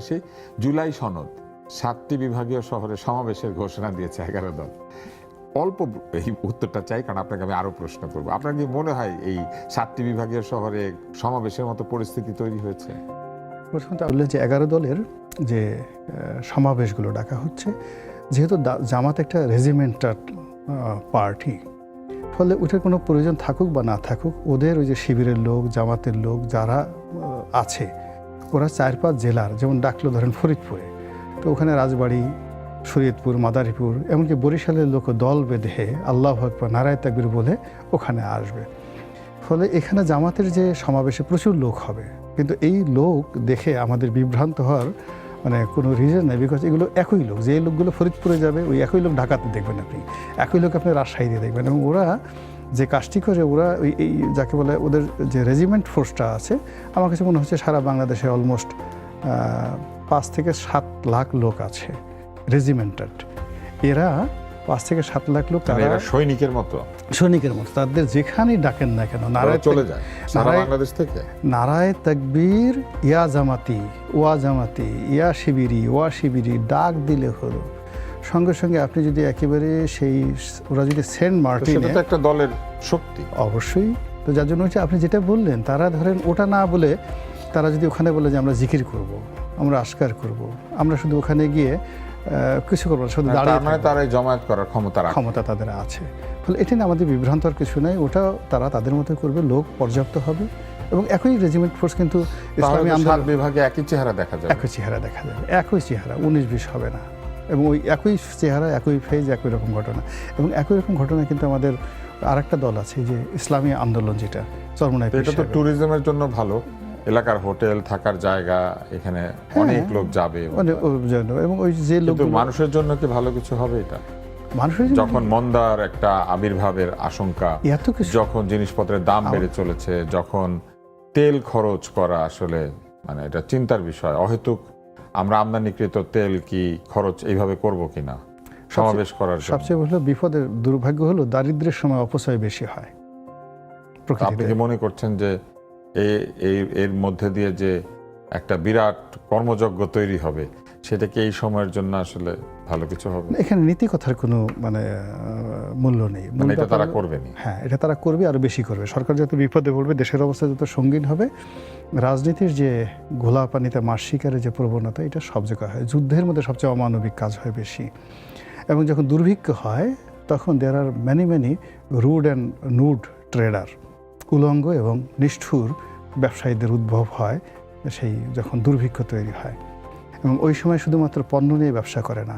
সেই জুলাই সনদ ৭টি বিভাগীয় শহরে সমাবেশের ঘোষণা দিয়েছে ১১ দল। অল্প এই উত্তরটা চাই, কারণ আপনাকে আমি আরো প্রশ্ন করবো। আপনার কি মনে হয় এই ৭টি বিভাগীয় শহরে সমাবেশের মতো পরিস্থিতি তৈরি হয়েছে? প্রথমত বললেন যে ১১ দলের যে সমাবেশগুলো ডাকা হচ্ছে, যেহেতু জামাত একটা রেজিমেন্টাল পার্টি, ফলে ওটার কোনো প্রয়োজন থাকুক বা না থাকুক, ওদের ওই যে শিবিরের লোক, জামাতের লোক যারা আছে, ওরা ৪-৫ জেলার, যেমন ডাকলো ধরেন ফরিদপুরে, তো ওখানে রাজবাড়ী, শরীয়তপুর, মাদারীপুর, এমনকি বরিশালের লোক দল বেঁধে আল্লাহু আকবার, নারায়ে তাকবীর বলে ওখানে আসবে। ফলে এখানে জামাতের যে সমাবেশে প্রচুর লোক হবে, কিন্তু এই লোক দেখে আমাদের বিভ্রান্ত হওয়ার মানে কোনো রিজন নেই। বিকজ এগুলো একই লোক, যে লোকগুলো ফরিদপুরে যাবে ওই একই লোক ঢাকাতে দেখবেন আপনি, একই লোক আপনি রাজশাহীতে দেখবেন। এবং ওরা যে কাজটি করে, ওরা এই যাকে বলে ওদের যে রেজিমেন্ট ফোর্সটা আছে, আমার কাছে মনে হচ্ছে সারা বাংলাদেশে অলমোস্ট ৫ থেকে ৭ লাখ লোক আছে রেজিমেন্টেড। এরা ৫ থেকে ৭ লাখ লোক, তারা সৈনিকের মতো, তাদের যেখানেই ডাকেন না কেন, চলে যায় সারা বাংলাদেশ থেকে। নারায়ে তাকবীর, ইয়া জামাতি, ওয়া জামাতি, ইয়া শিবিরি, ওয়া শিবিরি ডাক দিলে হলো, সঙ্গে সঙ্গে আপনি যদি একেবারে সেই ওরা যদি সেন্ট মার্টিনে, একটা দলের শক্তি অবশ্যই। তো যার জন্য হচ্ছে আপনি যেটা বললেন, তারা ধরেন ওটা না বলে তারা যদি ওখানে বলে যে আমরা জিকির করব, আমরা আশকার করব, আমরা শুধু ওখানে গিয়ে কিছু করবো, শুধু দাঁড়িয়ে, মানে তারা জমায়েত করার ক্ষমতা তাদের আছে। ফলে এটা নিয়ে আমাদের বিভ্রান্তর কিছু নাই, ওটা তারা তাদের মতো করবে, লোক পর্যাপ্ত হবে এবং একই রেজিমেন্ট ফোর্স। কিন্তু ইসলামী আন্দোলন বিভাগে একই চেহারা দেখা যাবে, একই চেহারা ১৯-২০ হবে না, এবং ওই একই চেহারা, একই ফেজ, একই রকম ঘটনা। এবং একই রকম ঘটনা কিন্তু আমাদের আরেকটা দল আছে, যে ইসলামী আন্দোলন, যেটা চরমোনাই। এটা তো ট্যুরিজমের জন্য ভালো, এলাকার হোটেল, থাকার জায়গা, এখানে অনেক লোক যাবে, এবং ওই যে লোক, মানুষের জন্য কি ভালো কিছু হবে এটা? মানুষের যখন মন্দার একটা আবির্ভাবের আশঙ্কা, যখন জিনিসপত্রের দাম বেড়ে চলেছে, যখন তেল খরচ করা আসলে মানে এটা চিন্তার বিষয়। অহেতুক আমরা আমদানিকৃত তেল কি খরচ এইভাবে করব কিনা সমাবেশ করার জন্য। সবচেয়ে বড় বিপদের দুর্ভাগ্য হলো দারিদ্র্যের সময় অপচয় বেশি হয়। আপনি কি মনে করছেন যে এর মধ্যে দিয়ে যে একটা বিরাট কর্মযজ্ঞ তৈরি হবে, সেটা কি এই সময়ের জন্য আসলে ভালো কিছু হবে? এখানে নীতি কথার কোনো মানে মূল্য নেই। এটা তারা করবে না। হ্যাঁ, এটা তারা করবে, আরো বেশি করবে। সরকার যত বিপদে পড়বে, দেশের অবস্থা যত সঙ্গীন হবে, রাজনীতির যে ঘোলা পানিতে মাছ শিকারের যে প্রবণতা, এটা সব জায়গায় হয়। যুদ্ধের মধ্যে সবচেয়ে অমানবিক কাজ হয় বেশি। এবং যখন দুর্ভিক্ষ হয়, তখন there are many rude and nude trader, উলঙ্গ এবং নিষ্ঠুর ব্যবসায়ীদের উদ্ভব হয় সেই যখন দুর্ভিক্ষ তৈরি হয়। এবং ওই সময় শুধুমাত্র পণ্য নিয়ে ব্যবসা করে না,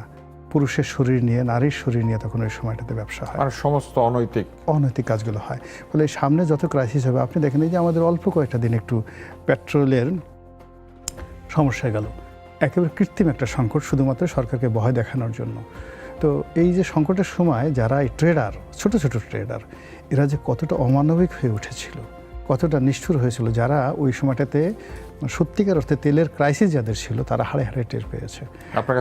পুরুষের শরীর নিয়ে, নারীর শরীর নিয়ে তখন ওই সময়টাতে ব্যবসা হয়, আর সমস্ত অনৈতিক কাজগুলো হয়। ফলে সামনে যত ক্রাইসিস হবে, আপনি দেখেন এই যে আমাদের অল্প কয়েকটা দিন একটু পেট্রোলের সমস্যা গেল, একেবারে কৃত্রিম একটা সংকট, শুধুমাত্র সরকারকে ভয় দেখানোর জন্য। তো এই যে সংকটের সময় যারা এই ট্রেডার, ছোট ট্রেডার, এরা যে কতটা অমানবিক হয়ে উঠেছিল, কতটা নিষ্ঠুর হয়েছিল, যারা ওই সময়টাতে সত্যিকার অর্থে তেলের ক্রাইসিস যাদের ছিল, তারা হাড়ে হাড়ে টের পেয়েছে। আপনার